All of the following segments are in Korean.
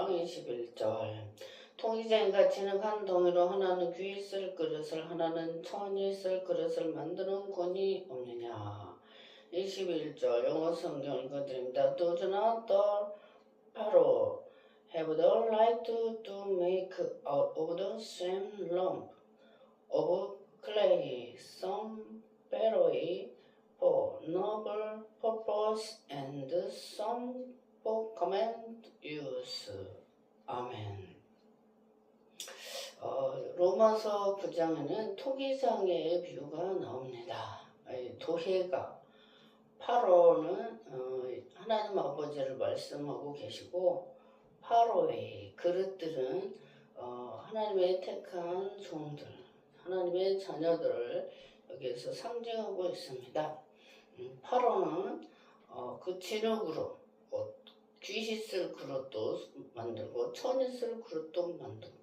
9장 21절 통이쟁이가 진흙한 덩이로 하나는 귀 쓸 그릇을 하나는 천이 쓸 그릇을 만드는 권이 없느냐. 21절 영어 성경 읽어드립니다. Does not the Pharaoh have the right to make out of the same lump of clay some pharaoh for noble purpose and some for common use. 아멘. 로마서 9장에는 토기장의 비유가 나옵니다. 도해가 파로는 하나님 아버지를 말씀하고 계시고 파로의 그릇들은 하나님의 택한 종들, 하나님의 자녀들을 여기에서 상징하고 있습니다. 파로는 그 진흙으로 귀시 쓸 그릇도 만들고 천이 쓸 그릇도 만들고,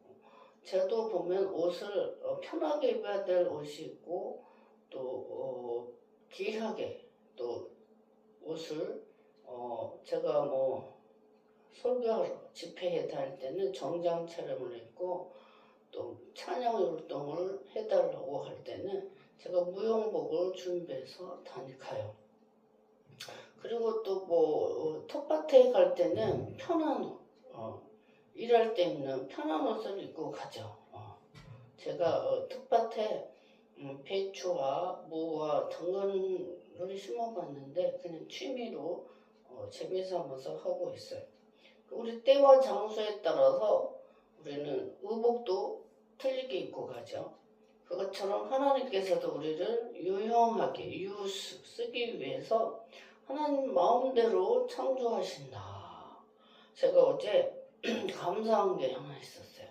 저도 보면 옷을 편하게 입어야 될 옷이 있고 또 귀하게 또 옷을 제가 설교하러 집회에 다닐 때는 정장 차림을 입고 또 찬양 활동을 해달라고 할 때는 제가 무용복을 준비해서 다니까요. 그리고 또 텃밭에 갈 때는 편한 옷, 일할 때 입는 편한 옷을 입고 가죠. 제가 텃밭에 배추와 무와 당근을 심어봤는데 그냥 취미로 재미삼아서 하고 있어요. 우리 때와 장소에 따라서 우리는 의복도 틀리게 입고 가죠. 그것처럼 하나님께서도 우리를 유용하게 쓰기 위해서 하나님 마음대로 창조하신다. 제가 어제 감사한 게 하나 있었어요.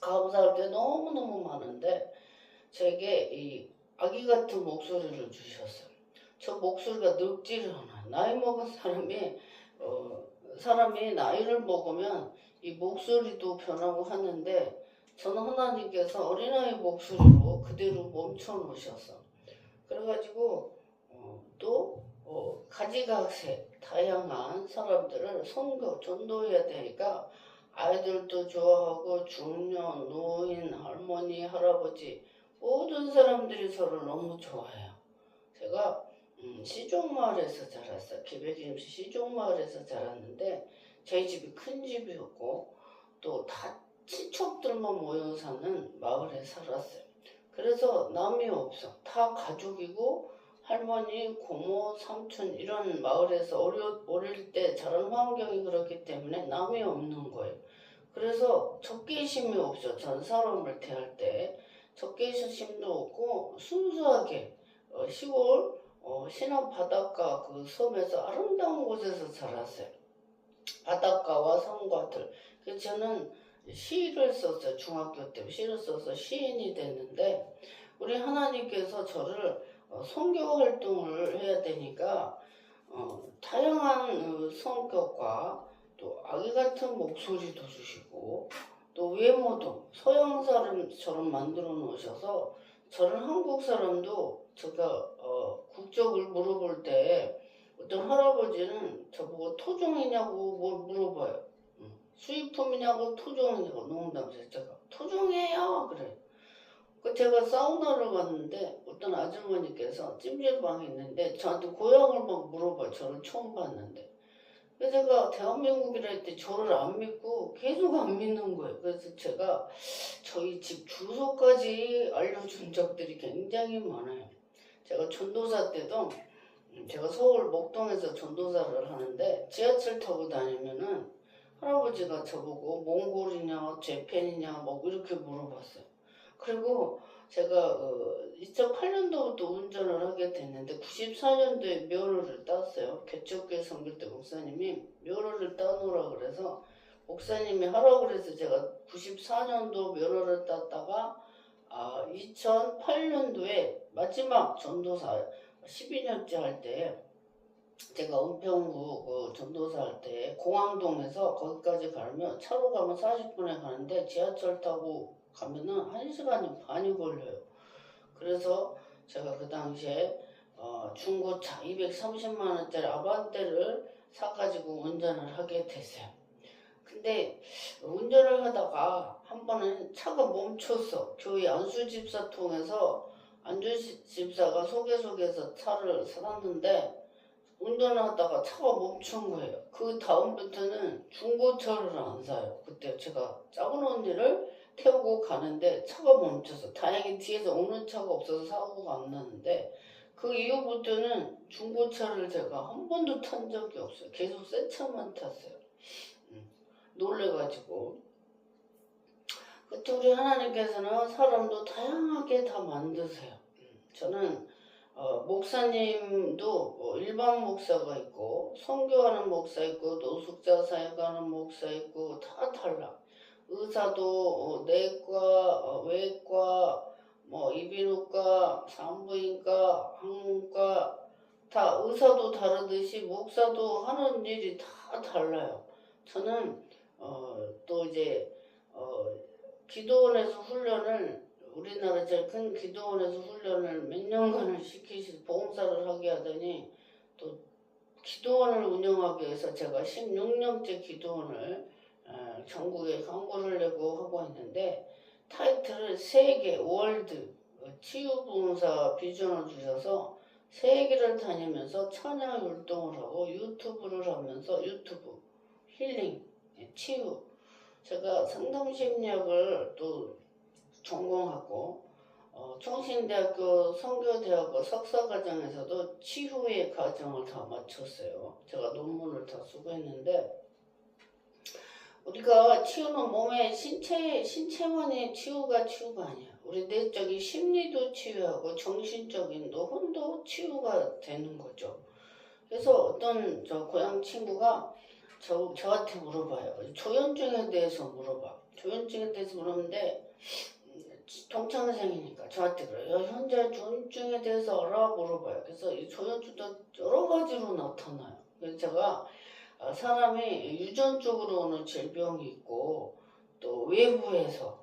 감사할 게 너무너무 많은데 제게 이 아기 같은 목소리를 주셨어요. 저 목소리가 늙지를 않아요. 나이 먹은 사람이 나이를 먹으면 이 목소리도 변하고 하는데 저는 하나님께서 어린아이 목소리로 그대로 멈춰 놓으셔서 그래가지고 또 가지각색 다양한 사람들을 전도해야 되니까 아이들도 좋아하고 중년, 노인, 할머니, 할아버지 모든 사람들이 저를 너무 좋아해요. 제가 시종마을에서 자랐어요. 기백임시 시종마을에서 자랐는데 저희 집이 큰 집이었고 또 다 친척들만 모여 사는 마을에 살았어요. 그래서 남이 없어. 다 가족이고 할머니, 고모, 삼촌 이런 마을에서 어릴 때 자란 환경이 그렇기 때문에 남이 없는 거예요. 그래서 적개심이 없어. 전 사람을 대할 때 적개심도 없고 순수하게 시골 신안 바닷가 그 섬에서 아름다운 곳에서 자랐어요. 바닷가와 산과 들. 그래서 저는 시를 썼어요. 중학교 때 시를 써서 시인이 됐는데 우리 하나님께서 저를 선교 활동을 해야 되니까 다양한 성격과 또 아기 같은 목소리도 주시고 또 외모도 서양 사람처럼 만들어 놓으셔서 저는 한국 사람도 제가 국적을 물어볼 때 어떤 할아버지는 저보고 토종이냐고 물어봐요. 수입품이냐고 토종이냐고 농담해서 제가 토종이에요 그래. 제가 사우나를 갔는데 어떤 아주머니께서 찜질방에 있는데 저한테 고향을 막 물어봐요. 저를 처음 봤는데. 그래서 제가 대한민국이라 했더니 저를 안 믿고 계속 안 믿는 거예요. 그래서 제가 저희 집 주소까지 알려준 적들이 굉장히 많아요. 제가 전도사 때도 제가 서울 목동에서 전도사를 하는데 지하철 타고 다니면은 할아버지가 저보고 몽골이냐 재팬이냐 뭐 이렇게 물어봤어요. 그리고 제가 2008년도부터 운전을 하게 됐는데 94년도에 면허를 땄어요. 개척교회 선교 때 목사님이 면허를 따놓으라 그래서 목사님이 하라고 그래서 제가 94년도 면허를 땄다가 2008년도에 마지막 전도사 12년째 할 때 제가 은평구 그 전도사 할 때 공항동에서 거기까지 가면 차로 가면 40분에 가는데 지하철 타고 가면은 1시간 반이 걸려요. 그래서 제가 그 당시에 중고차 230만 원짜리 아반떼를 사가지고 운전을 하게 됐어요. 근데 운전을 하다가 한 번은 차가 멈췄어. 교회 안수집사 통해서 안수집사가 소개서 차를 사놨는데 운전을 하다가 차가 멈춘 거예요. 그 다음부터는 중고차를 안 사요. 그때 제가 작은 언니를 태우고 가는데 차가 멈춰서 다행히 뒤에서 오는 차가 없어서 사고가 안 나는데 그 이후부터는 중고차를 제가 한 번도 탄 적이 없어요. 계속 새 차만 탔어요. 놀래가지고 그때 우리 하나님께서는 사람도 다양하게 다 만드세요. 저는 목사님도 일반 목사가 있고 선교하는 목사 있고 노숙자 사역하는 목사 있고 다 달라. 의사도 내과, 외과, 이비인후과, 산부인과, 항문과 다 의사도 다르듯이 목사도 하는 일이 다 달라요. 저는 또 이제 기도원에서 훈련을 우리나라 제일 큰 기도원에서 훈련을 몇 년간을 시키시 보험사를 하게 하더니 또 기도원을 운영하기 위해서 제가 16년째 기도원을 전국에 광고를 내고 하고 있는데 타이틀을 세계 월드 치유보험사 비전을 주셔서 세계를 다니면서 찬양 율동을 하고 유튜브를 하면서 유튜브 힐링 치유 제가 상담심리학을 또 전공하고 총신대학교 선교대학교 석사과정에서도 치유의 과정을 다 마쳤어요. 제가 논문을 다 쓰고 했는데 우리가 치유는 몸의 신체만의 치유가 아니야. 우리 내적인 심리도 치유하고 정신적인도 혼도 치유가 되는 거죠. 그래서 어떤 저 고향 친구가 저한테 물어봐요. 조현증에 대해서 물어봐. 조현증에 대해서 물었는데 동창생이니까 저한테 그래요. 현재 조현증에 대해서 알아 물어봐요. 그래서 이 조현증도 여러 가지로 나타나요. 그래서 제가 사람이 유전적으로 오는 질병이 있고 또 외부에서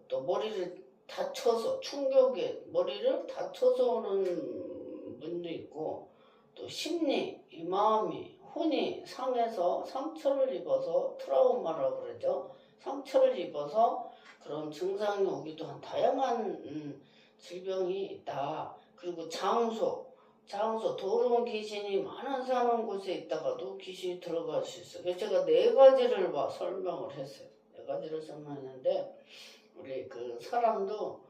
또 머리를 다쳐서 충격에 머리를 다쳐서 오는 분도 있고 또 심리, 이 마음이 혼이 상해서 상처를 입어서 트라우마라고 그러죠. 상처를 입어서 그런 증상이 오기도 한 다양한 질병이 있다. 그리고 장소 더러운 귀신이 많은 사는 곳에 있다가도 귀신이 들어갈 수 있어요. 그래서 제가 네 가지를 설명을 했어요. 네 가지를 설명했는데 우리 그 사람도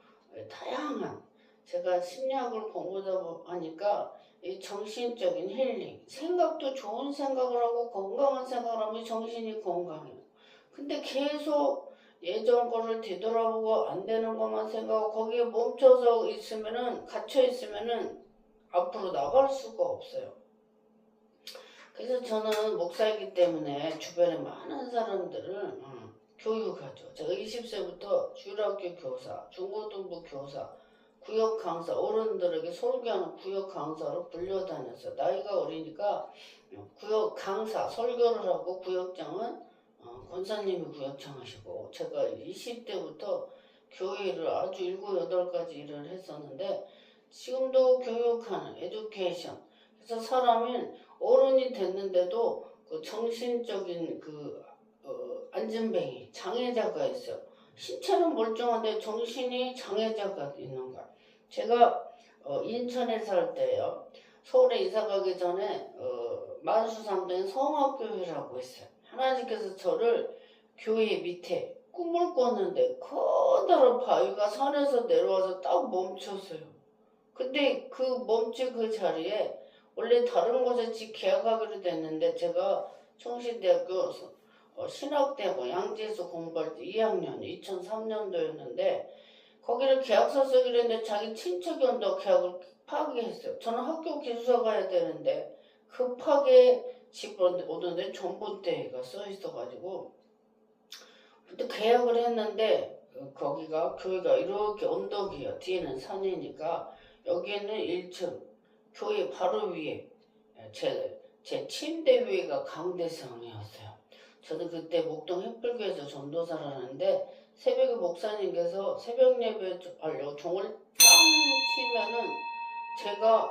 다양한 제가 심리학을 공부하다 하니까 이 정신적인 힐링 생각도 좋은 생각을 하고 건강한 생각을 하면 정신이 건강해요. 근데 계속 예전 거를 되돌아보고 안 되는 것만 생각하고 거기에 멈춰서 있으면은 갇혀 있으면은 앞으로 나갈 수가 없어요. 그래서 저는 목사이기 때문에 주변에 많은 사람들을 교육하죠. 제가 20세부터 주일학교 교사, 중고등부 교사, 구역 강사, 어른들에게 설교하는 구역 강사로 불려다녔어요. 나이가 어리니까 구역 강사, 설교를 하고 구역장은 권사님이 구역장 하시고 제가 20대부터 교회를 아주 7, 8가지 일을 했었는데 지금도 교육하는 에듀케이션 그래서 사람은 어른이 됐는데도 그 정신적인 안진뱅이 장애자가 있어요. 신체는 멀쩡한데 정신이 장애자가 있는 거야. 제가 인천에 살 때요. 서울에 이사 가기 전에 만수삼동에 성화교회라고 있어요. 하나님께서 저를 교회 밑에 꿈을 꿨는데 커다란 바위가 산에서 내려와서 딱 멈췄어요. 근데 그 멈춘 그 자리에 원래 다른 곳에 계약하기로 됐는데 제가 총신대학교 신학대학원 양재에서 공부할 때 2학년 2003년도였는데 거기를 계약서 쓰기로 했는데 자기 친척이 온다고 계약을 파기했어요. 저는 학교 기숙사 가야 되는데 급하게 집 오는데 전봇대가 써 있어가지고 근데 계약을 했는데 거기가 교회가 이렇게 언덕이에요. 뒤에는 산이니까 여기는 1층 교회 바로 위에 제 침대 위에가 강대상이었어요. 저는 그때 목동 햇불교에서 전도사를 하는데 새벽에 목사님께서 새벽 예배 하려고 종을 땅 치면은 제가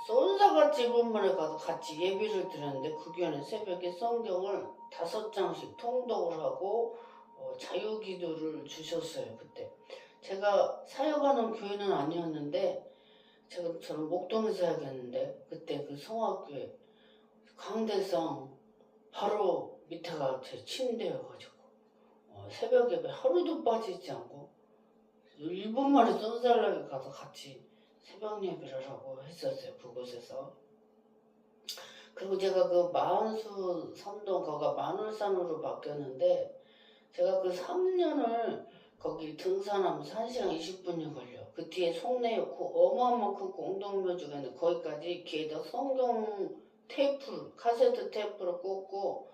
손사가 집은문에 가서 같이 예비를 드렸는데 그 교회는 새벽에 성경을 5장씩 통독을 하고 자유기도를 주셨어요. 그때 제가 사역하는 교회는 아니었는데 저는 목동에서 사역했는데 그때 그 성화교회 강대성 바로 밑에가 제 침대여가지고 새벽 예배 하루도 빠지지 않고 1분 만에 쏜살라게 가서 같이 새벽 예배를 하고 했었어요. 그곳에서. 그리고 제가 그 마흔수 삼동 거가 만월산으로 바뀌었는데 제가 그 3년을 거기 등산하면서 1시간 20분이 걸려. 그 뒤에 송내였고 어마어마한 그 공동묘지가 있는데 거기까지 귀에다 성경 테이프를 카세트 테이프를 꽂고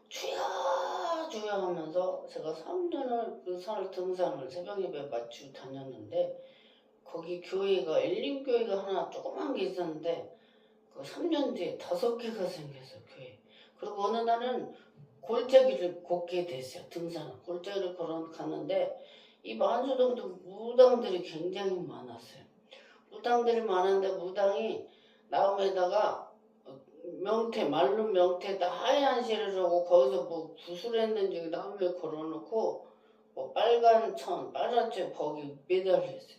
주야 주야 하면서 제가 3년을 그 산을 등산을 새벽 예배 마치고 다녔는데 거기 교회가 엘림교회가 하나 조그만 게 있었는데 그 3년 뒤에 5개가 생겼어요. 교회. 그리고 어느 날은 골짜기를 걷게 됐어요. 등산을 골짜기를 갔는데 이 만수동도 무당들이 굉장히 많았어요. 무당들이 많은데 무당이 나무에다가 명태 말른 명태에다 하얀 실을 하고 거기서 뭐 구슬했는지 나무에 걸어놓고 뭐 빨간 천 빨간 천 거기 매달려 있어요.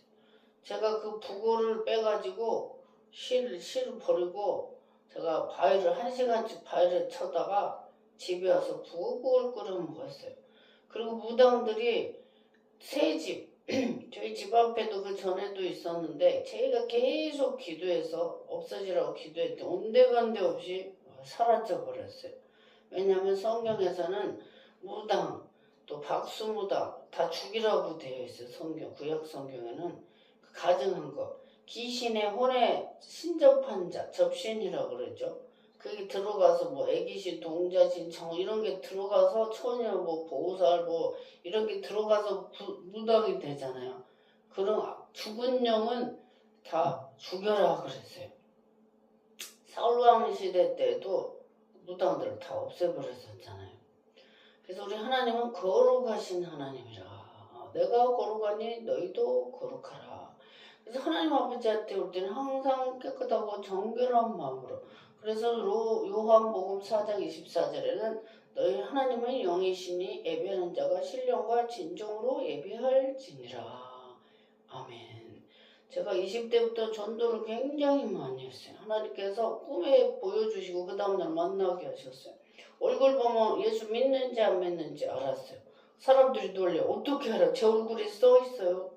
제가 그 부고를 빼가지고 실을 버리고 제가 바위를 1시간씩 바위를 쳐다가 집에 와서 부고를 끓여 먹었어요. 그리고 무당들이 새 집, 저희 집 앞에도 그 전에도 있었는데 저희가 계속 기도해서 없어지라고 기도했더니 온데간데 없이 사라져 버렸어요. 왜냐하면 성경에서는 무당 또 박수무당 다 죽이라고 되어 있어요. 성경 구약 성경에는 그 가증한 거 귀신의 혼에 신접한 자 접신이라고 그러죠. 그게 들어가서 뭐 애기신 동자신 정 이런 게 들어가서 처녀 뭐 보살 뭐 이런 게 들어가서 무당이 되잖아요. 그런 죽은 영은 다 죽여라 그랬어요. 사울왕 시대 때도 무당들을 다 없애버렸었잖아요. 그래서 우리 하나님은 거룩하신 하나님이라. 내가 거룩하니 너희도 거룩하라. 그래서 하나님 아버지한테 올 때는 항상 깨끗하고 정결한 마음으로. 그래서 요한복음 4장 24절에는 너희 하나님은 영이시니 예배하는 자가 신령과 진정으로 예배할지니라. 아멘. 제가 20대부터 전도를 굉장히 많이 했어요. 하나님께서 꿈에 보여주시고 그 다음날 만나게 하셨어요. 얼굴 보면 예수 믿는지 안 믿는지 알았어요. 사람들이 놀려. 어떻게 알아? 제 얼굴에 써 있어요.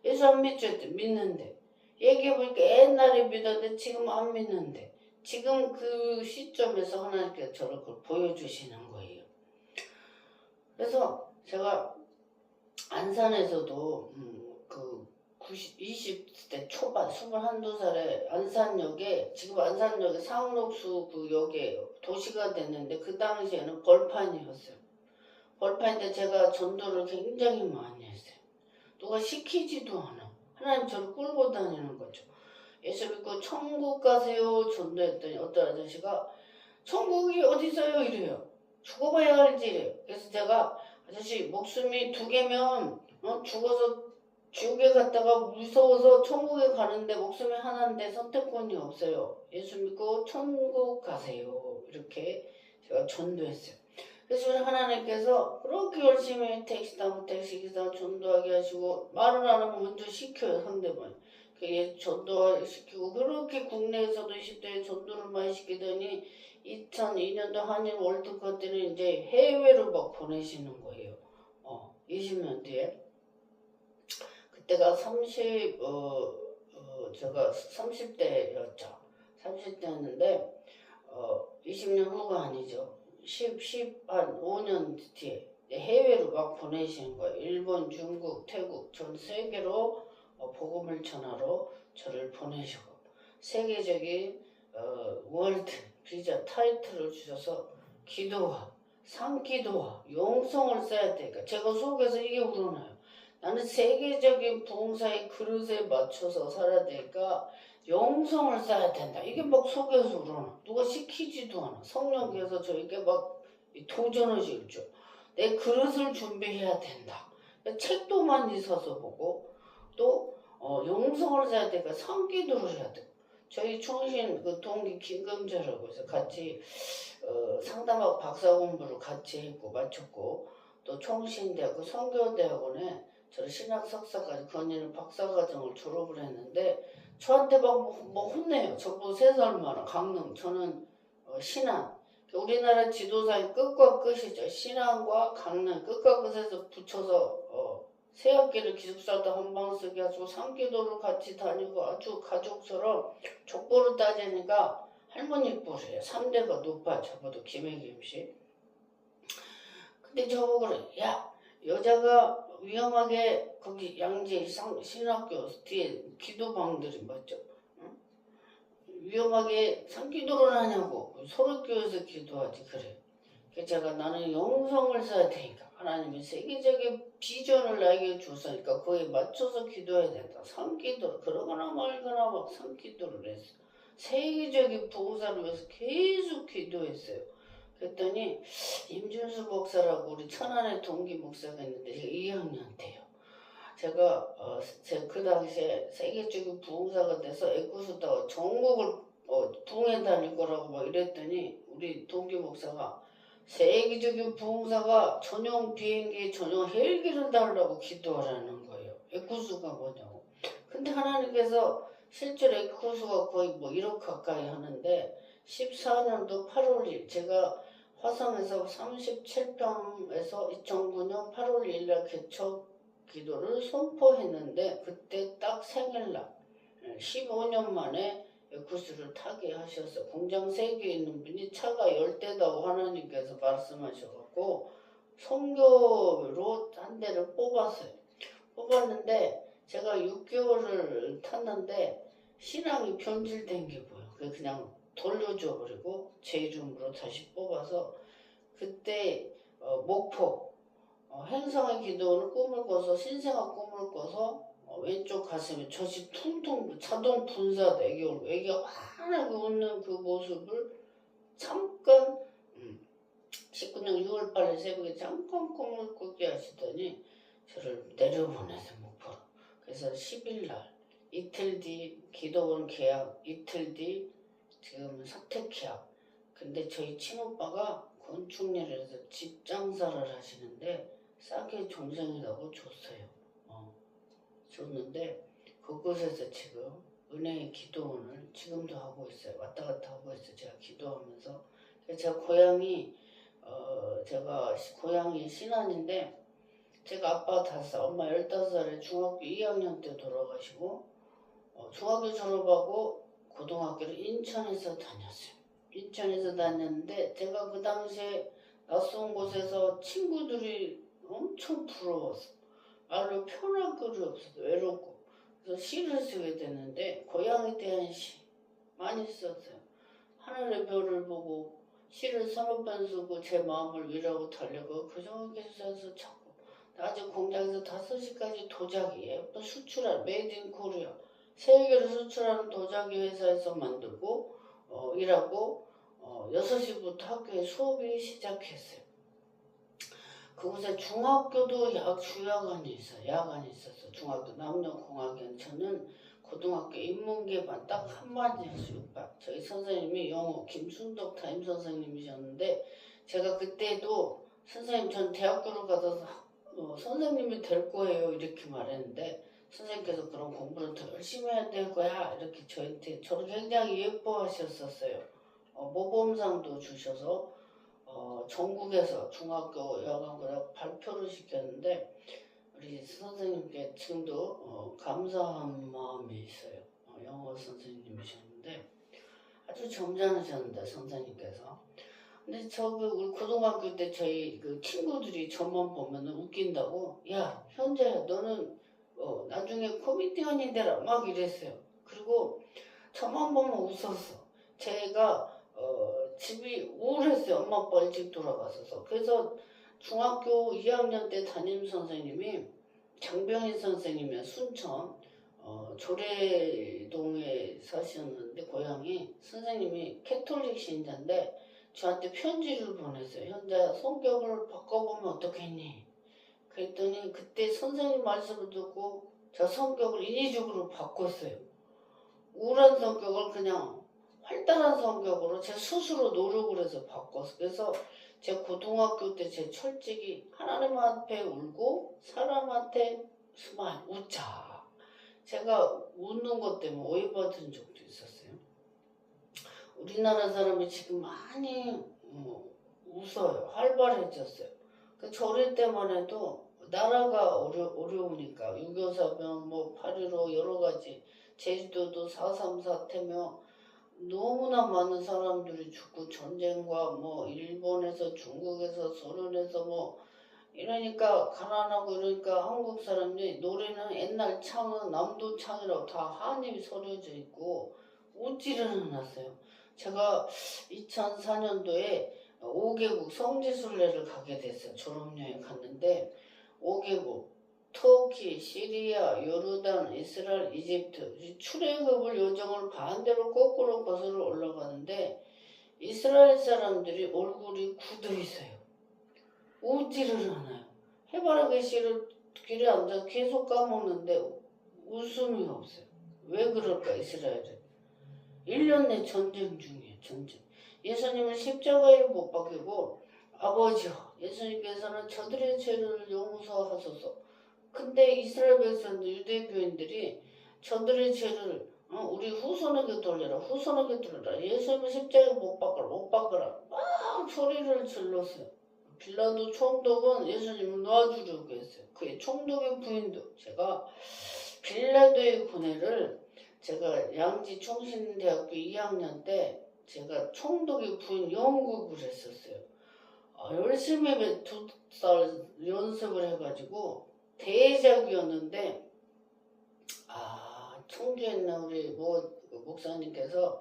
예수 안 믿죠? 믿는데. 얘기해보니까 옛날에 믿었는데 지금 안 믿는데. 지금 그 시점에서 하나님께서 저를 그걸 보여주시는 거예요. 그래서 제가 안산에서도 20대 초반 21~22살에 안산역에 지금 안산역에 상록수 그 역에 도시가 됐는데 그 당시에는 벌판이었어요. 벌판인데 제가 전도를 굉장히 많이 했어요. 누가 시키지도 않아. 하나님 저를 끌고 다니는 거죠. 예수 믿고 천국 가세요 전도했더니 어떤 아저씨가 천국이 어디서요 이래요. 죽어봐야 알지 이래요. 그래서 제가 아저씨 목숨이 2개면 죽어서 지옥에 갔다가 무서워서 천국에 가는데 목숨이 하나인데 선택권이 없어요. 예수 믿고 천국 가세요. 이렇게 제가 전도했어요. 그래서 우리 하나님께서 그렇게 열심히 택시 타고 택시기사 전도하게 하시고 말을 안 하면 먼저 시켜요. 상대방이. 전도시키고 그렇게 국내에서도 20대에 전도를 많이 시키더니 2002년도 한일 월드컵 때는 이제 해외로 막 보내시는 거예요. 20년 뒤에. 그때가 제가 30대였죠. 30대였는데 20년 후가 아니죠. 한 5년 뒤에 해외로 막 보내시는 거예요. 일본, 중국, 태국 전 세계로 복음을 전하러 저를 보내시고 세계적인 월드 비자 타이틀을 주셔서 기도와 상기도와 영성을 써야 되니까 제가 속에서 이게 우러나요. 나는 세계적인 봉사의 그릇에 맞춰서 살아야 되니까 영성을 쌓아야 된다. 이게 막 속에서 우러나. 누가 시키지도 않아. 성령께서 저에게 막 도전을 주죠. 내 그릇을 준비해야 된다. 책도 많이 사서 보고 또 영성을 쌓아야 되니까 상기도를 해야 돼. 저희 총신 그 동기 김금재라고 해서 같이 상담하고 박사 공부를 같이 했고 마쳤고 또 총신대학교 성교대학원에 저를 신학 석사까지 건의는 박사과정을 졸업을 했는데 저한테 막 뭐 혼내요. 저보고 3살 많아 강릉. 저는 신안. 우리나라 지도사의 끝과 끝이죠. 신안과 강릉 끝과 끝에서 붙여서 새학기를 기숙사도 한방 쓰게 하고 상기도를 같이 다니고 아주 가족처럼 족보를 따지니까 할머니 뻘이에요. 3대가 높아 저보다 김혜김 씨. 근데 저보고 그래. 야 여자가 위험하게 거기 양재 신학교 뒤에 기도방들이 맞죠? 응? 위험하게 상기도를 하냐고 소릇교에서 기도하지 그래. 그래서 제가 나는 영성을 써야 되니까 하나님이 세계적인 비전을 나에게 줬으니까 거기에 맞춰서 기도해야 된다. 상기도 그러거나 말거나 막 상기도를 했어. 세계적인 봉사를 위해서 계속 기도했어요. 그랬더니 임준수 목사라고 우리 천안의 동기 목사가 있는데 제가 2학년 때요. 제가 그 당시에 세계적인 부흥사가 돼서 애꾸수다가 전국을 부흥회 다닐 거라고 막 이랬더니 우리 동기 목사가 세계적인 부흥사가 전용 비행기 전용 헬기를 달라고 기도하라는 거예요. 애꾸수가 뭐냐고. 근데 하나님께서 실제로 애꾸수가 거의 뭐 1억 가까이 하는데 14년도 8월 1일 제가 화성에서 37평에서 2009년 8월 1일날 개척 기도를 선포했는데 그때 딱 생일날 15년 만에 에쿠스를 타게 하셔서 공장 3개 있는 분이 차가 10대다고 하나님께서 말씀하셔갖고 선교로 한 대를 뽑았는데 제가 6개월을 탔는데 신앙이 변질된 게 보여. 그냥 돌려줘 버리고 제 이름으로 다시 뽑아서 그때 목포 행성의 기도는 꿈을 꿔서 신생아 꿈을 꿔서 왼쪽 가슴에 젖이 퉁퉁 자동 분사돼. 애기가 환하게 웃는 그 모습을 잠깐 19년 6월 8일 새벽에 잠깐 꿈을 꾸게 하시더니 저를 내려보내서 목포로. 그래서 10일날 이틀 뒤 기도원 계약, 이틀 뒤 지금 사택 계약. 근데 저희 친오빠가 건축일을 해서 집 장사를 하시는데 싸게 종생이라고 줬어요. 줬는데 그곳에서 지금 은혜의 기도원을 지금도 하고 있어요. 왔다 갔다 하고 있어요. 제가 기도하면서. 제가 고향이 신안인데 제가 아빠 5살, 엄마 15살에 중학교 2학년 때 돌아가시고 중학교 졸업하고 고등학교를 인천에서 다녔어요. 인천에서 다녔는데 제가 그 당시에 낯선 곳에서 친구들이 엄청 부러웠어. 말로 표현할 글이 없어서 외롭고. 그래서 시를 쓰게 됐는데 고향에 대한 시 많이 썼어요. 하늘의 별을 보고 시를 3번 쓰고 제 마음을 위로하고 달려고 그정에서 찾고 아직 공장에서 5시까지 도자기예요. 또 수출한 메이드 인 코리아 세계로 수출하는 도자기 회사에서 만들고 일하고 6시부터 학교에 수업이 시작했어요. 그곳에 중학교도 주야간이 있어요. 야간이 있었어. 중학교 남녀공학연. 저는 고등학교 인문계반 딱 한반이었어요. 6반. 저희 선생님이 영어 김순덕 담임 선생님이셨는데 제가 그때도 선생님 전 대학교를 가서 선생님이 될 거예요 이렇게 말했는데 선생님께서 그런 공부를 더 열심히 해야 될 거야 이렇게 저를 굉장히 예뻐하셨었어요. 모범상도 주셔서 전국에서 중학교 야간고등 발표를 시켰는데 우리 선생님께 지금도 감사한 마음이 있어요. 영어 선생님이셨는데 아주 점잖으셨는데 선생님께서. 근데 우리 고등학교 때 저희 그 친구들이 저만 보면 웃긴다고 야 현재야 너는 나중에 코미디언이 되라 막 이랬어요. 그리고 저만 보면 웃었어. 제가 집이 우울했어요. 엄마 아빠 일찍 돌아가셔서. 그래서 중학교 2학년 때 담임 선생님이 장병인 선생님이야. 순천 조례동에 사셨는데 고향이 선생님이 캐톨릭 신자인데 저한테 편지를 보냈어요. 현자 성격을 바꿔보면 어떻겠니? 그랬더니 그때 선생님 말씀을 듣고 저 성격을 인위적으로 바꿨어요. 우울한 성격을 그냥 활달한 성격으로 제 스스로 노력을 해서 바꿨어. 그래서 제 고등학교 때 제 철칙이 하나님 앞에 울고 사람한테 스마일 웃자. 제가 웃는 것 때문에 오해받은 적도 있었어요. 우리나라 사람이 지금 많이 웃어요. 활발해졌어요. 그 저럴 때만 해도 나라가 어려우니까 6.25 사변, 8.15 여러 가지 제주도도 4.3 사태며 너무나 많은 사람들이 죽고 전쟁과 일본에서 중국에서 소련에서 이러니까 가난하고 이러니까 한국 사람들이 노래는 옛날 창은 남도 창이라고 다 한입이 서려져 있고 웃지를 않았어요. 제가 2004년도에 5개국 성지순례를 가게 됐어요. 졸업여행 갔는데 5개국 터키, 시리아, 요르단, 이스라엘, 이집트 출애굽을 요정을 반대로 거꾸로 거슬러 올라가는데 이스라엘 사람들이 얼굴이 굳어 있어요. 웃지를 않아요. 해바라기 씨를 길에 앉아서 계속 까먹는데 웃음이 없어요. 왜 그럴까 이스라엘은? 1년 내 전쟁 중이에요. 전쟁. 예수님은 십자가에 못 박히고 아버지여 예수님께서는 저들의 죄를 용서하소서. 근데 이스라엘 백성들 유대교인들이 저들의 죄를 우리 후손에게 돌려라 후손에게 돌려라 예수님은 십자가에 못 박으라 막 소리를 질렀어요. 빌라도 총독은 예수님을 놔주려고 했어요. 그의 총독의 부인도 제가 빌라도의 군애를 제가 양지 총신대학교 2학년 때 제가 총독의 부인 연극을 했었어요. 열심히 2달 연습을 해가지고 대작이었는데 청주에 있는 우리 목사님께서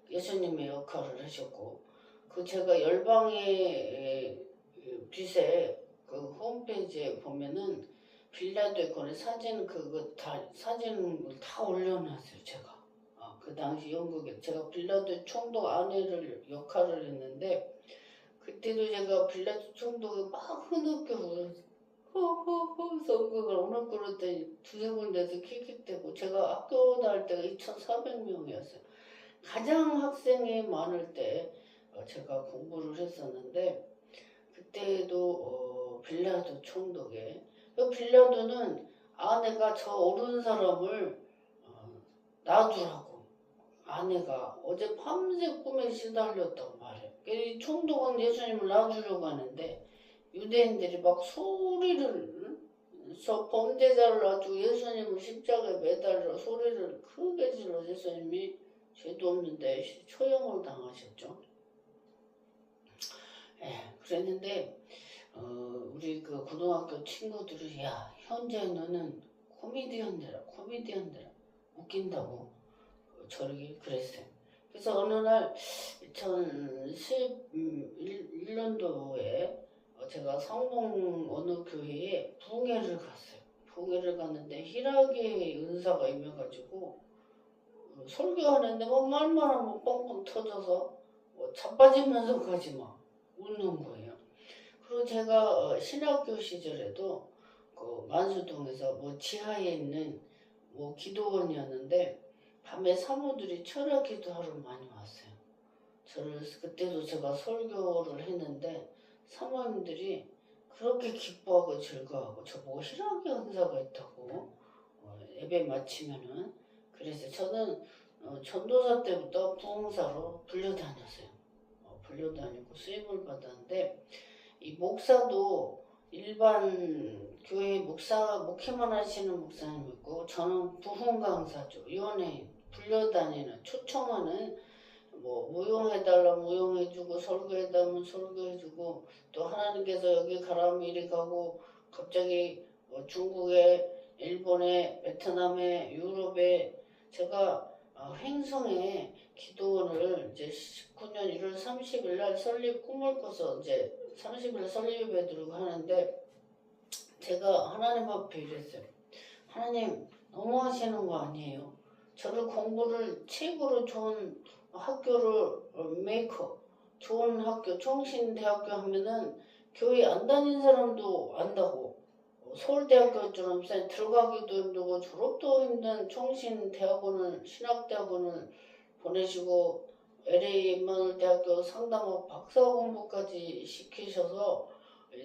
예수님의 역할을 하셨고 제가 열방의 빛에 그 홈페이지에 보면은 빌라도의 권의 사진을 다 올려놨어요. 제가 그 당시 영국에 제가 빌라도 총독 아내를 역할을 했는데 그때도 제가 빌라도 총독이 막 흐느껴 울었어요. 호호호 성극을 오늘그럴 때 두세 군데서 킥킥대고 제가 학교 다닐 때가 2,400명이었어요. 가장 학생이 많을 때 제가 공부를 했었는데 그때도 빌라도 총독에 빌라도는 아내가 저 어른 사람을 놔두라고 아내가 어제 밤새 꿈에 시달렸다고 말해요. 이 총독은 예수님을 놔주려고 하는데 유대인들이 막 소리를 저 범죄자를 놔두고 예수님을 십자가에 매달려 소리를 크게 질러 예수님이 죄도 없는데 처형을 당하셨죠. 그랬는데 우리 그 고등학교 친구들이 야 현재 너는 코미디언 되라 웃긴다고 저렇게 그랬어요. 그래서 어느 날 2011년도에 제가 성동 어느 교회에 부흥회를 갔어요. 부흥회를 갔는데 희락의 은사가 임해가지고 설교하는데 말만 하면 뻥뻥 터져서 자빠지면서까지 막 웃는 거예요. 그리고 제가 신학교 시절에도 그 만수동에서 지하에 있는 기도원이었는데 밤에 사모들이 철야 기도하러 많이 왔어요. 그때도 제가 설교를 했는데 사모님들이 그렇게 기뻐하고 즐거워하고 저보고 희락의 은사가 있다고 예배 마치면은 그래서 저는 전도사 때부터 부흥사로 불려다녔어요. 불려다니고 수임을 받았는데 이 목사도 일반 교회 목회만 하시는 목사님 있고 저는 부흥 강사죠. 연예인 불려다니는 초청하는 무용해달라 무용해주고 설교해달라면 설교해주고 또 하나님께서 여기 가라면 이리 가고 갑자기 중국에 일본에 베트남에 유럽에 제가 횡성에 기도원을 이제 19년 1월 30일 날 설립 꿈을 꿔서 이제 30일 설립 예배 드리고 하는데 제가 하나님 앞에 이랬어요. 하나님 너무 하시는 거 아니에요? 저를 공부를 최고로 좋은 학교를 좋은 학교 총신대학교 하면은 교회 안 다닌 사람도 안다고 서울대학교처럼 들어가기도 힘들고 졸업도 힘든 총신대학원을 신학대학원을 보내시고 LA 임마누엘대학교 상담학 박사 공부까지 시키셔서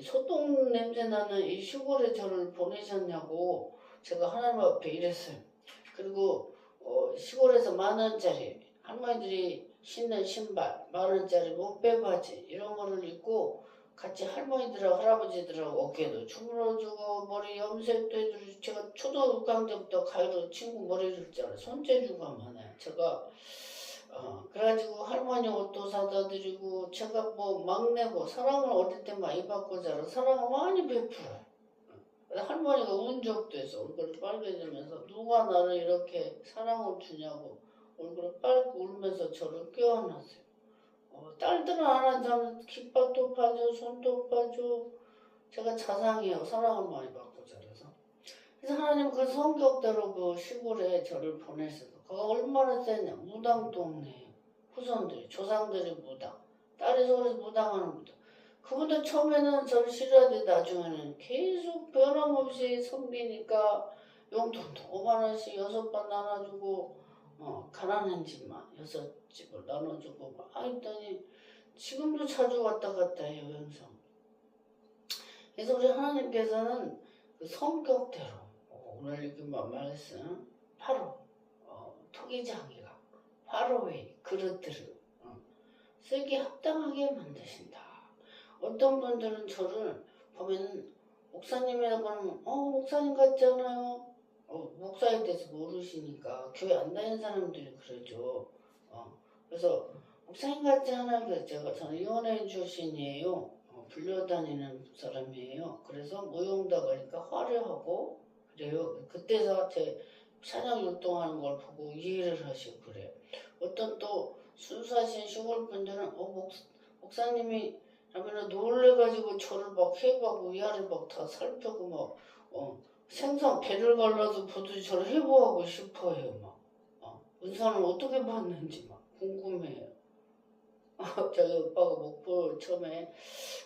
소똥 냄새 나는 이 시골에 저를 보내셨냐고 제가 하나님 앞에 이랬어요. 그리고 시골에서 10,000원짜리 할머니들이 신는 신발 10,000원짜리 목배바지 이런 거를 입고 같이 할머니들하고 할아버지들하고 어깨도 주물러주고 머리 염색도 해주고 제가 초등학교 6학년 때부터 가위로 친구 머리를 잘라 손재주가 많아요. 제가 그래가지고 할머니 옷도 사다 드리고 제가 뭐 막내고 사랑을 어릴 때 많이 받고 자라 사랑을 많이 베풀어요. 할머니가 운 적도 있어. 얼굴이 빨개지면서 누가 나를 이렇게 사랑을 주냐고 얼굴을 빨고 울면서 저를 껴안았어요. 딸들은 안하자면 깃발도 파줘 손도 파줘. 제가 자상해요. 사랑을 많이 받고 자라서. 그래서 하나님 그 성격대로 그 시골에 저를 보내셔서 그가 얼마나 세냐. 무당 동네예요. 후손들이 조상들이 무당. 딸이 서울에서 무당하는 무당. 그분도 처음에는 저를 싫어하는데 나중에는 계속 변함없이 섬기니까 용돈도 50,000원씩 6번 나눠주고 가난한 집만 6집을 나눠주고 막 했더니 지금도 자주 왔다 갔다 해요. 영상. 그래서 우리 하나님께서는 그 성격대로 오늘 읽은 말씀 바로 토기장이가 바로의 그릇들을 쓰기 합당하게 만드신다. 어떤 분들은 저를 보면 목사님이라고 하면 목사님 같잖아요. 목사에 대해서 모르시니까 교회 안 다니는 사람들이 그러죠. 그래서 목사님 같지 않아요. 그래서 저는 연예인 출신이에요. 불려다니는 사람이에요. 그래서 무용다가니까 화려하고 그래요. 그때서 제 찬양 율동하는 걸 보고 이해를 하시고 그래요. 어떤 또 순수하신 시골 분들은 목사님이 라면 놀래가지고 저를 막 해부하고 위아래 막 다 살펴고 막 생선 배를 갈라서 보듯이 저를 해부하고 싶어해요. 막 은사는 어떻게 받는지 막 궁금해요. 저희 오빠가 목포 처음에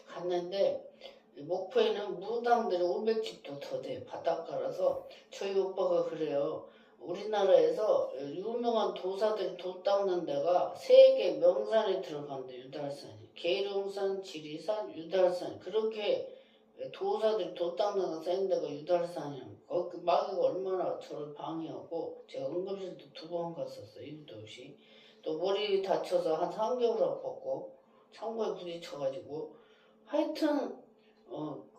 갔는데 목포에는 무당들이 500집도 더 돼요. 바닷가라서 저희 오빠가 그래요. 우리나라에서 유명한 도사들이 도 닦는 데가 3개 명산에 들어간대. 유달산이 계룡산, 지리산, 유달산 그렇게 도사들이 도 닦는 데 센 데가 유달산이에요. 그 마귀가 얼마나 저를 방해하고 제가 응급실도 2번 갔었어요. 이유도 없이. 또 머리 다쳐서 한 3개월 아팠고 창고에 부딪혀가지고 하여튼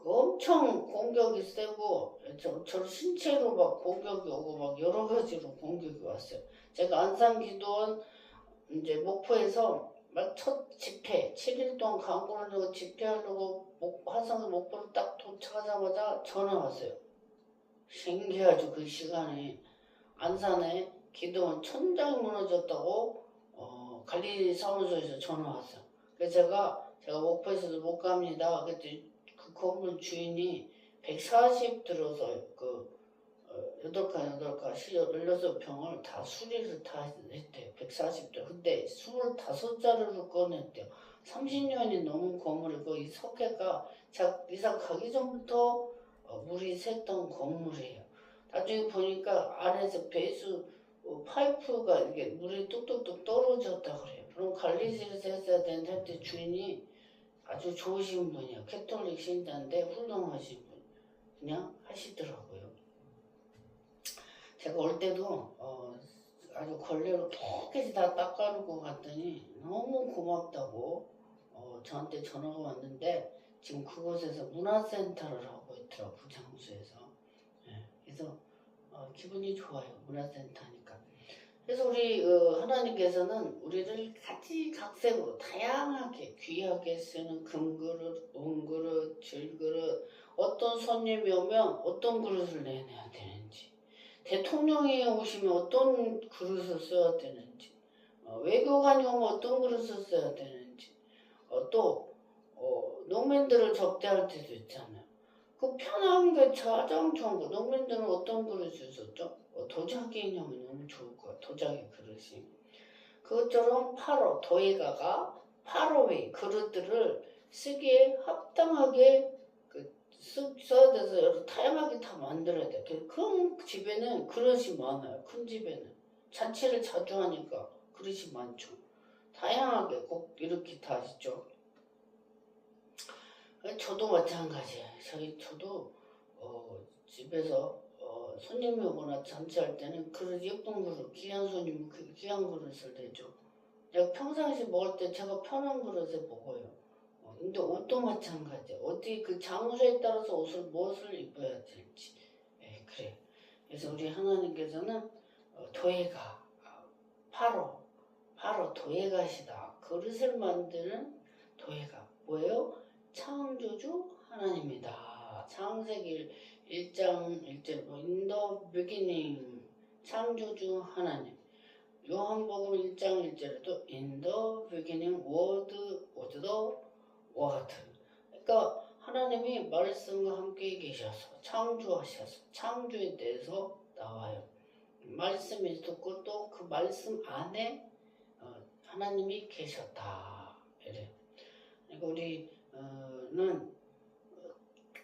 엄청 공격이 세고 저를 신체로 막 공격이 오고 막 여러 가지로 공격이 왔어요. 제가 안산기도원 이제 목포에서 막 첫 집회 7일 동안 광고를 내고 집회하려고 화성 목포를 딱 도착하자마자 전화 왔어요. 신기하죠. 그 시간에 안산에 기도원 천장이 무너졌다고 관리 사무소에서 전화 왔어요. 그래서 제가 목포에서도 못 갑니다. 그랬더니 그 건물 주인이 140 들어서 그 8칸 16평을 다 수리를 다 했대요. 140도. 근데 25자루를 꺼냈대요. 30년이 넘은 건물이고 이 석회가 이사 가기 전부터 물이 샜던 건물이에요. 나중에 보니까 안에서 배수 파이프가 이게 물이 뚝뚝뚝 떨어졌다 그래요. 그럼 관리실에서 했어야 되는데 그때 주인이 아주 좋으신 분이에요. 캐톨릭 신자인데 훌륭하신 분. 그냥 하시더라고요. 제가 올 때도 아주 걸레로 깨끗이 다 닦아놓고 갔더니 너무 고맙다고 저한테 전화가 왔는데 지금 그곳에서 문화센터를 하고 있더라고요. 그 장소에서. 그래서 기분이 좋아요. 문화센터니까. 그래서 우리 하나님께서는 우리를 가지각색으로 다양하게 귀하게 쓰는 금그릇, 은그릇, 질그릇 어떤 손님이 오면 어떤 그릇을 내놔야 되는지 대통령이 오시면 어떤 그릇을 써야 되는지 외교관이 오면 어떤 그릇을 써야 되는지 또 농민들을 접대할 때도 있잖아요. 그 편한 게 가장 좋은 거. 농민들은 어떤 그릇을 썼죠? 도자기 인형이 너무 좋을 거야. 도자기 그릇이. 그것처럼 도예가가 8호의 그릇들을 쓰기에 합당하게 쓱 써야 돼서 여러 다양하게 다 만들어야 돼. 큰 집에는 그릇이 많아요. 큰 집에는 자취를 자주 하니까 그릇이 많죠. 다양하게 꼭 이렇게 다 있죠. 저도 마찬가지예요. 저도 집에서 손님이 오거나 잔치할 때는 그릇 예쁜 그릇, 귀한 손님 귀한 그릇을 내죠. 내가 평상시 먹을 때 제가 편한 그릇에 먹어요. 근데 옷도 마찬가지야. 어디 그 장소에 따라서 무엇을 입어야 될지. 예, 그래. 그래서 우리 하나님께서는 도예가 바로 도예가시다. 그릇을 만드는 도예가 뭐예요? 창조주 하나님이다. 창세기 1장 1절 In the beginning 창조주 하나님. 요한복음 1장 1절에도 In the beginning word was the word. 그러니까 하나님이 말씀과 함께 계셔서 창조하셔서 창조에 대해서 나와요. 말씀이 있었고 또 그 말씀 안에 하나님이 계셨다. 이래. 그러니까 우리는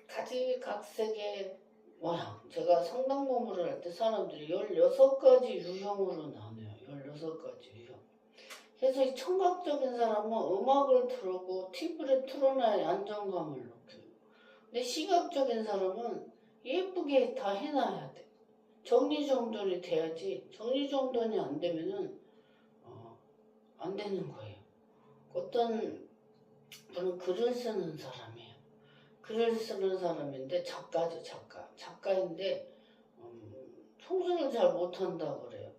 가지각색의 모양. 제가 상담 공부를 할 때 사람들이 16가지 유형으로 나눠요. 16가지 유형. 그래서 이 청각적인 사람은 음악을 틀고 TV를 틀어놔야 안정감을 느껴요. 근데 시각적인 사람은 예쁘게 다 해놔야 돼. 정리정돈이 돼야지. 정리정돈이 안 되면은 안 되는 거예요. 어떤 분은 글을 쓰는 사람이에요. 글을 쓰는 사람인데 작가죠, 작가인데 통술을 잘 못한다고 그래요.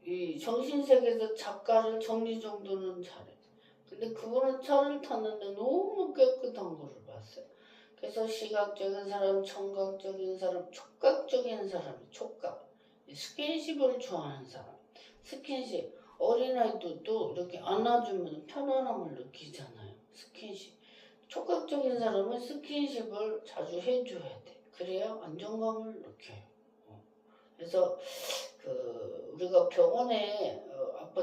이 정신세계에서 작가를 정리정돈은 잘해. 근데 그분은 차를 탔는데 너무 깨끗한 거를 봤어요. 그래서 시각적인 사람, 청각적인 사람, 촉각적인 사람이 촉각. 스킨십을 좋아하는 사람. 스킨십. 어린아이도 이렇게 안아주면 편안함을 느끼잖아요. 스킨십. 촉각적인 사람은 스킨십을 자주 해줘야 돼. 그래야 안정감을 느껴요. 그래서 우리가 병원에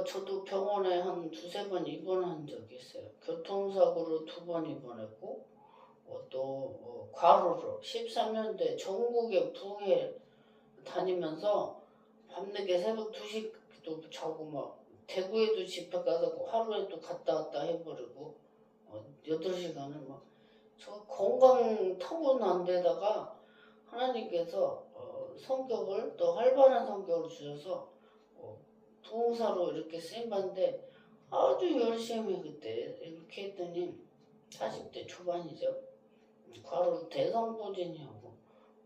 저도 병원에 한 2-3번 입원한 적이 있어요. 교통사고로 2번 입원했고 또 과로로 13년대 전국에 부흥회 다니면서 밤늦게 새벽 2시도 자고 막 대구에도 집회 가서 하루에도 갔다 왔다 해버리고 8시간을 막 저 건강 타고난 데다가 하나님께서 성격을 또 활발한 성격을 주셔서 부흥사로 이렇게 쓰임받는데 아주 열심히 그때 이렇게 했더니 40대 초반이죠. 과로 대성포진이하고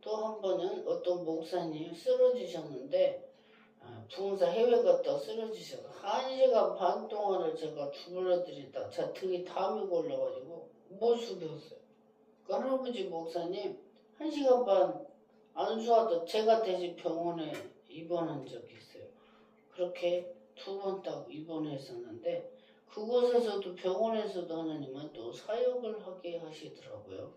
또 한 번은 어떤 목사님 쓰러지셨는데 부흥사 해외 갔다 쓰러지셔서 1시간 반 동안을 제가 주물러드리다 제 등이 담이 걸려가지고 못 숙였어요. 그 할아버지 목사님 1시간 반 안수하다 제가 대신 병원에 입원한 적이 있어요. 그렇게 2번 딱 입원했었는데 그곳에서도 병원에서도 하나님은 또 사역을 하게 하시더라고요.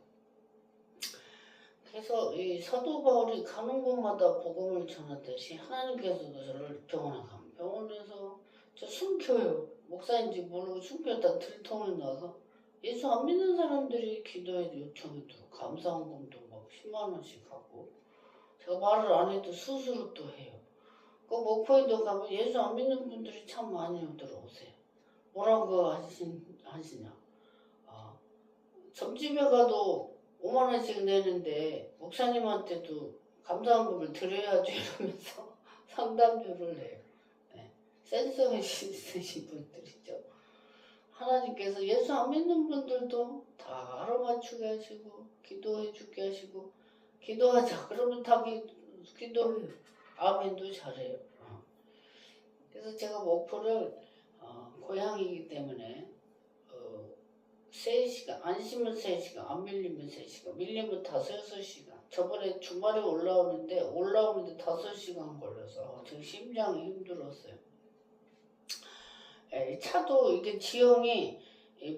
그래서 이 사도 바울이 가는 곳마다 복음을 전하듯이 하나님께서도 저를 병원에 가면 병원에서 저 숨겨요. 목사인지 모르고 숨겼다 들통이 나서 예수 안 믿는 사람들이 기도에 요청해도 감사헌금도 막 10만 원씩 하고 제가 말을 안 해도 스스로 또 해요. 그 목포에도 가면 예수 안 믿는 분들이 참 많이 들어오세요. 뭐라고 하시냐. 점집에 가도 5만 원씩 내는데 목사님한테도 감사헌금을 드려야죠 이러면서 상담료를 내요. 네. 센스가 있으신 분들이죠. 하나님께서 예수 안 믿는 분들도 다 알아맞추게 하시고 기도해 주게 하시고 기도하자 그러면 다 기도해요. 아멘도 잘해요. 그래서 제가 목포를 고향이기 때문에 3시간, 안심은 3시간, 안 밀리면 3시간, 밀리면 5-6시간. 저번에 주말에 올라오는데 5시간 걸려서 지금 심장이 힘들었어요. 차도 이게 지형이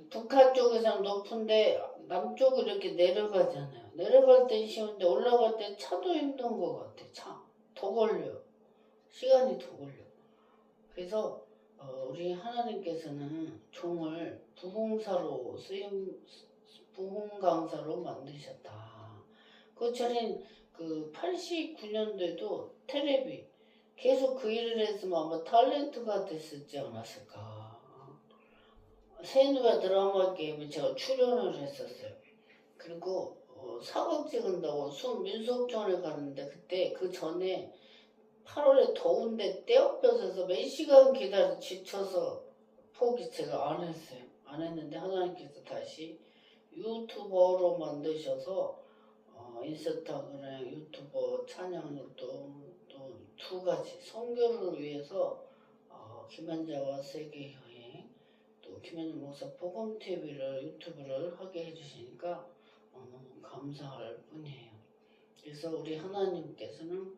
북한 쪽에서는 높은데 남쪽으로 이렇게 내려가잖아요. 내려갈 땐 쉬운데 올라갈 땐 차도 힘든 것 같아. 더 걸려요. 시간이 더 걸려. 그래서 우리 하나님께서는 종을 부흥사로 부흥 강사로 만드셨다. 그처럼 그 89년도에도 텔레비 계속 그 일을 했으면 아마 탤런트가 됐었지 않았을까. 새누가 드라마 게임에 제가 출연을 했었어요. 그리고 사극 찍은다고 민속촌에 갔는데 그때 그 전에 8월에 더운데 떼어펴서 몇 시간 기다려 지쳐서 포기 제가 안 했어요. 안 했는데 하나님께서 다시 유튜버로 만드셔서 인스타그램 유튜버 찬양도 또 두 가지 선교를 위해서 김한자와 세계 여행 또 김현준 목사 복음 TV를 유튜브를 하게 해주시니까 너무 감사할 뿐이에요. 그래서 우리 하나님께서는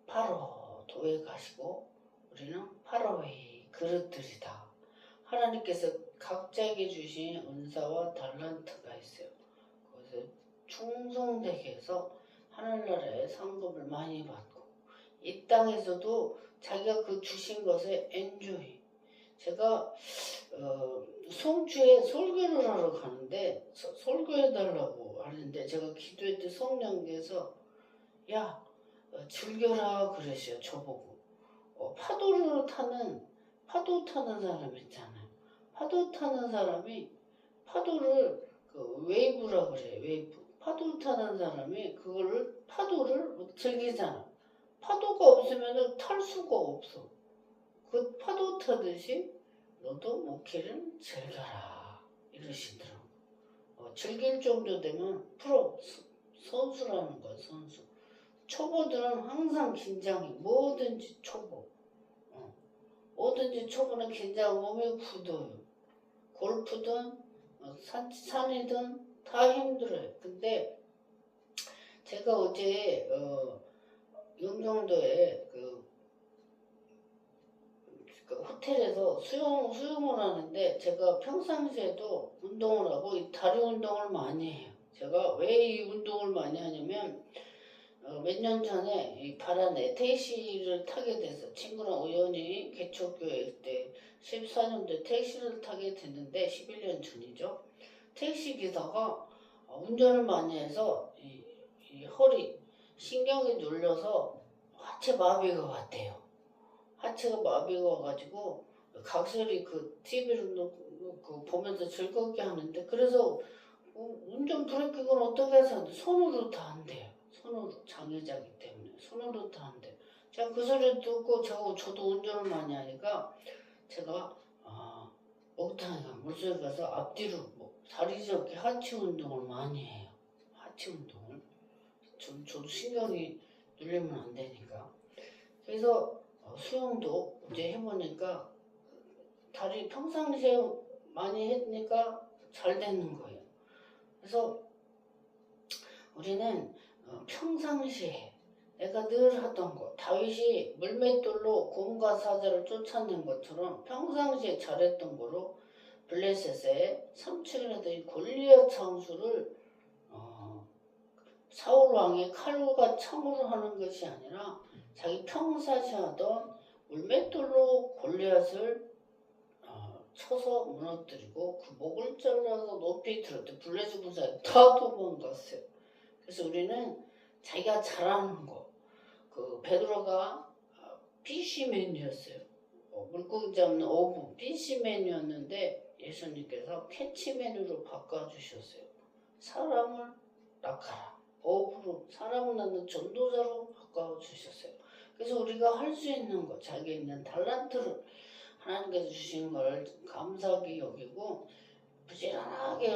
바로 도에 가시고 우리는 바로의 그릇들이다. 하나님께서 각자에게 주신 은사와 달란트가 있어요. 그래서 충성되게 해서 하늘나라에 상급을 많이 받고 이 땅에서도 자기가 그 주신 것에 엔조이. 제가 송주에 설교를 하러 가는데 설교해달라고 하는데 제가 기도할 때 성령께서 야 즐겨라 그러셔 저보고. 파도 타는 사람 있잖아요. 파도 타는 사람이 파도를 그 웨이브라 그래. 웨이브. 파도 타는 사람이 그거를 파도를 즐기잖아. 파도가 없으면 탈 수가 없어. 그 파도 타듯이 너도 목회를 즐겨라 이러시더라고. 즐길 정도 되면 프로 선수라는 거야. 선수. 초보들은 항상 긴장해. 뭐든지 초보. 뭐든지 초보는 긴장 몸이 굳어요. 골프든 산이든 다 힘들어요. 근데 제가 어제 영종도에 그 호텔에서 수영을 하는데 제가 평상시에도 운동을 하고 이 다리 운동을 많이 해요. 제가 왜 이 운동을 많이 하냐면 몇 년 전에 이 파란에 택시를 타게 돼서 친구랑 우연히 개척교회 때 14년도에 택시를 타게 됐는데 11년 전이죠. 택시 기사가 운전을 많이 해서 이 허리 신경이 눌려서 하체 마비가 왔대요. 하체가 마비가 와가지고 각설이 그 TV를 보면서 즐겁게 하는데 그래서 운전 브레이크는 어떻게 해서 손으로 다 안 돼요. 손으로 장애자기 때문에 손으로 다 안 돼요. 제가 그 소리 듣고 저도 운전을 많이 하니까 제가 목욕탕에 물속에 가서 앞뒤로 다리 저렇게 하체 운동을 많이 해요. 하체 운동을. 저도 신경이 눌리면 안 되니까. 그래서 수영도 이제 해보니까 다리 평상시에 많이 했으니까 잘 되는 거예요. 그래서 우리는 평상시에 내가 늘 하던 거 다윗이 물맷돌로 곰과 사자를 쫓아낸 것처럼 평상시에 잘했던 거로 블레셋의 삼층이라든지 골리앗 장수를 사울 왕의 칼과 창으로 하는 것이 아니라 자기 평상시에 하던 물맷돌로 골리앗을 쳐서 무너뜨리고 그 목을 잘라서 높이 들었대. 블레셋 군사에 다 도망갔어요. 그래서 우리는 자기가 잘하는 거, 그 베드로가 피시맨이었어요. 물고기 잡는 어부 피시맨이었는데 예수님께서 캐치맨으로 바꿔주셨어요. 사람을 낚아라. 어부로 사람을 낳는 전도자로 바꿔주셨어요. 그래서 우리가 할 수 있는 거, 자기에 있는 달란트를 하나님께서 주신 걸 감사하게 여기고 부지런하게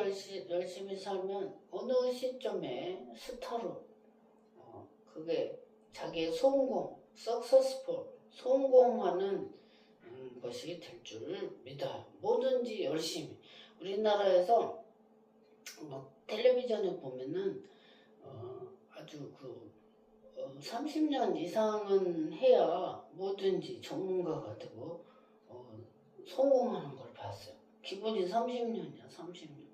열심히 살면 어느 시점에 스타로 그게 자기의 성공, successful, 성공하는 것이 될 줄 믿어요. 뭐든지 열심히. 우리나라에서 텔레비전에 보면은 아주 30년 이상은 해야 뭐든지 전문가가 되고 성공하는 걸 봤어요. 기본이 30년이야, 30년.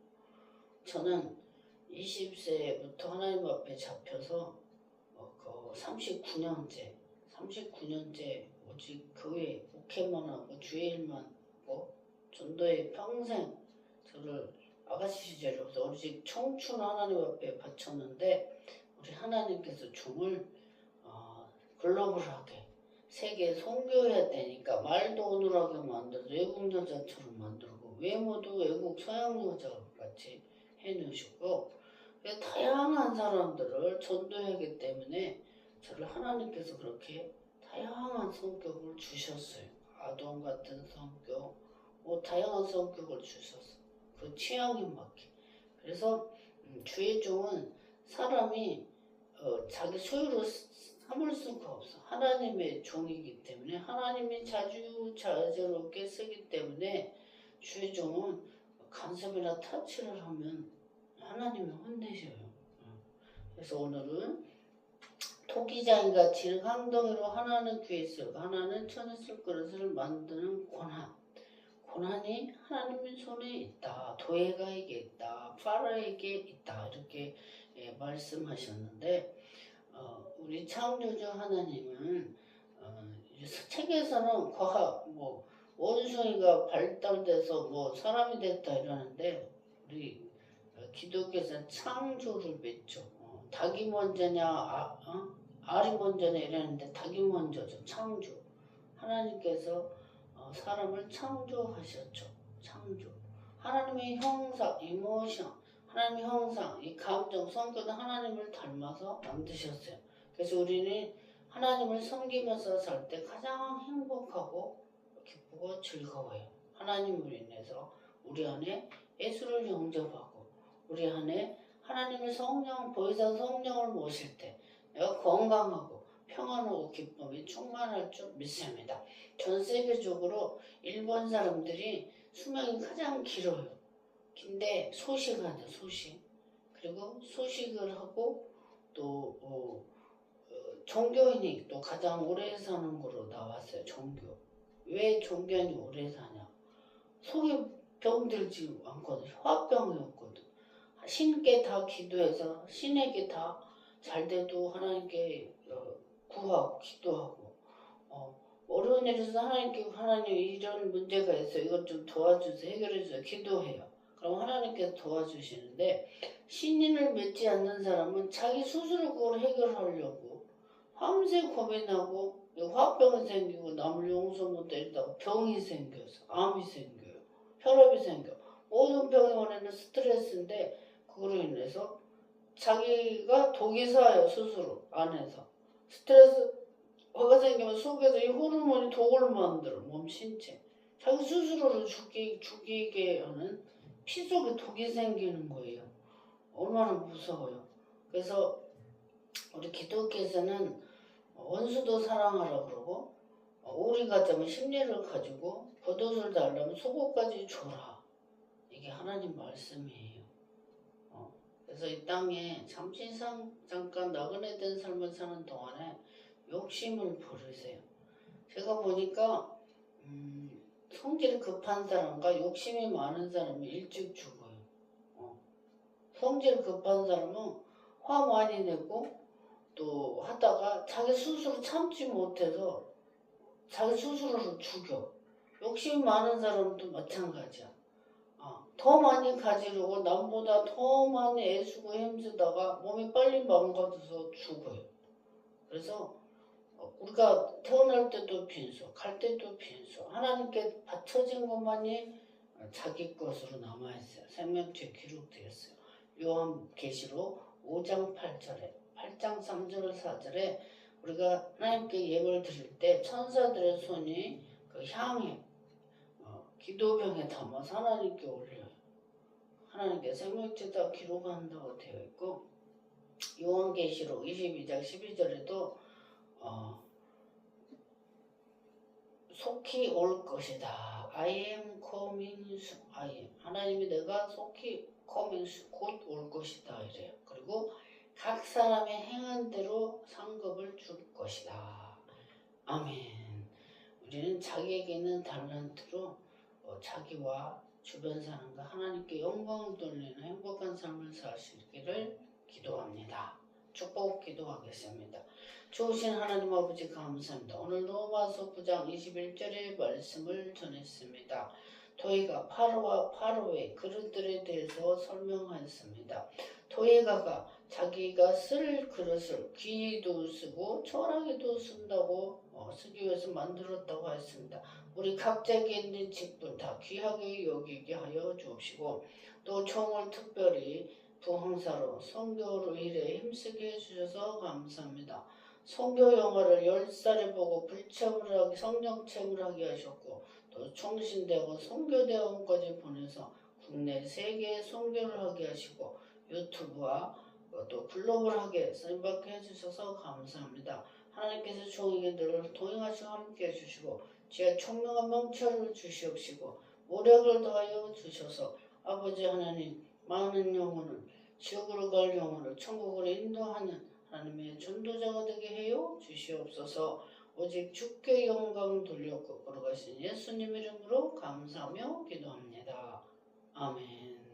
저는 20세부터 하나님 앞에 잡혀서 39년째 오직 교회 목회만 하고 주일만 하고 전도에 평생 저를 아가씨 시절에부터 오직 청춘 하나님 앞에 바쳤는데 우리 하나님께서 종을 글로벌하게 세계에 선교해야 되니까 말도 어눌하게 만들어서 외국 여자처럼 만들고 외모도 외국 서양 여자 같이 해놓으시고 다양한 사람들을 전도하기 때문에 저를 하나님께서 그렇게 다양한 성격을 주셨어요. 아동 같은 성격, 다양한 성격을 주셨어. 그 취향에 맞게. 그래서 주의 종은 사람이 자기 소유로 삼을 수가 없어. 하나님의 종이기 때문에 하나님이 자주자재롭게 쓰기 때문에 주의 종은 간섭이나 터치를 하면 하나님이 혼내셔요. 그래서 오늘은 토기장이가 질강덩이로 하나는 귀에 쓰고 하나는 천에 쓸 그릇을 만드는 고난이 하나님의 손에 있다. 도예가에게 있다. 파라에게 있다. 이렇게 말씀하셨는데 우리 창조주 하나님은 책에서는 과학 원숭이가 발달돼서 사람이 됐다 이러는데 우리 기독교에서는 창조를 믿죠. 닭이 먼저냐 알이 먼저냐 이러는데 닭이 먼저죠. 창조. 하나님께서 사람을 창조하셨죠. 창조. 하나님의 형상, 이모션, 하나님의 형상, 이 감정, 성격은 하나님을 닮아서 만드셨어요. 그래서 우리는 하나님을 섬기면서 살 때 가장 행복하고 기쁘고 즐거워요. 하나님을 인해서 우리 안에 예수를 영접하고 우리 안에 하나님의 성령, 보혜사 성령을 모실 때 내가 건강하고 평안하고 기쁨이 충만할 줄 믿습니다. 전 세계적으로 일본 사람들이 수명이 가장 길어요. 근데 소식하죠. 소식. 그리고 소식을 하고 또 종교인이 또 가장 오래 사는 거로 나왔어요. 종교. 왜 종교인이 오래 사냐? 속에 병들지 않거든. 화병이 없거든. 신께 다 기도해서 신에게 다 잘 돼도 하나님께 구하고 기도하고 어려운 일에서 하나님 이런 문제가 있어 이것 좀 도와주세요. 해결해주세요. 기도해요. 그럼 하나님께서 도와주시는데 신인을 믿지 않는 사람은 자기 스스로 그걸 해결하려고 밤새 고민하고 화병이 생기고 남을 용서 못해준다고 병이 생겨서 암이 생겨요. 혈압이 생겨. 모든 병의 원인은 스트레스인데 그거로 인해서 자기가 독이 사요. 스스로 안에서. 스트레스 화가 생기면 속에서 이 호르몬이 독을 만들어. 몸 신체. 자기 스스로를 죽이게 하는 피 속에 독이 생기는 거예요. 얼마나 무서워요. 그래서 우리 기독교에서는 원수도 사랑하라 그러고 오리 가자면 심리를 가지고 겉옷을 달라면 속옷까지 줘라. 이게 하나님 말씀이에요. 그래서 이 땅에 잠깐 나그네 된 삶을 사는 동안에 욕심을 버리세요. 제가 보니까 성질이 급한 사람과 욕심이 많은 사람이 일찍 죽어요. 성질 급한 사람은 화 많이 내고 또 하다가 자기 스스로 참지 못해서 자기 스스로를 죽여. 욕심이 많은 사람도 마찬가지야. 더 많이 가지려고 남보다 더 많이 애쓰고 힘쓰다가 몸이 빨리 망가져서 죽어요. 그래서 우리가 태어날 때도 빈소, 갈 때도 빈소. 하나님께 바쳐진 것만이 자기 것으로 남아있어요. 생명체에 기록되었어요. 요한계시록 5장 8절에 8장 3절 4절에 우리가 하나님께 예물 드릴 때 천사들의 손이 그 향에 기도병에 담아서 하나님께 올려요. 하나님께 생명체다 기록한다고 되어 있고 요한계시록 22장 12절에도 속히 올 것이다. I am coming soon. I am. 하나님이 내가 속히 coming soon. 곧 올 것이다. 이래요. 그리고 각 사람의 행한 대로 상급을 줄 것이다. 아멘. 우리는 자기에게 있는 달란트로 자기와 주변 사람과 하나님께 영광 돌리는 행복한 삶을 사시기를 기도합니다. 축복 기도하겠습니다. 좋으신 하나님 아버지 감사합니다. 오늘 로마서 9장 21절의 말씀을 전했습니다. 도예가 파로와 파로의 그릇들에 대해서 설명하였습니다. 도예가가 자기가 쓸 그릇을 귀히도 쓰고 초라하게도 쓴다고 쓰기 위해서 만들었다고 하였습니다. 우리 각자에게 있는 직분 다 귀하게 여기게 하여 주옵시고 또 총을 특별히 부흥사로 선교로 일에 힘쓰게 해주셔서 감사합니다. 선교 영화를 10살에 보고 불체험을 하게 성령체험을 하게 하셨고 또 총신대원 선교대원까지 보내서 국내 세계 선교를 하게 하시고 유튜브와 또 글로벌하게 쓰임받게 해주셔서 감사합니다. 하나님께서 종에게 늘 동행하시고 함께 해주시고 지혜 총명한 명철을 주시옵시고 모력을 더하여 주셔서 아버지 하나님 많은 영혼을 지옥으로 갈 영혼을 천국으로 인도하는 하나님의 전도자가 되게 해요 주시옵소서. 오직 주께 영광 돌려 거꾸로 가신 예수님 이름으로 감사하며 기도합니다. 아멘.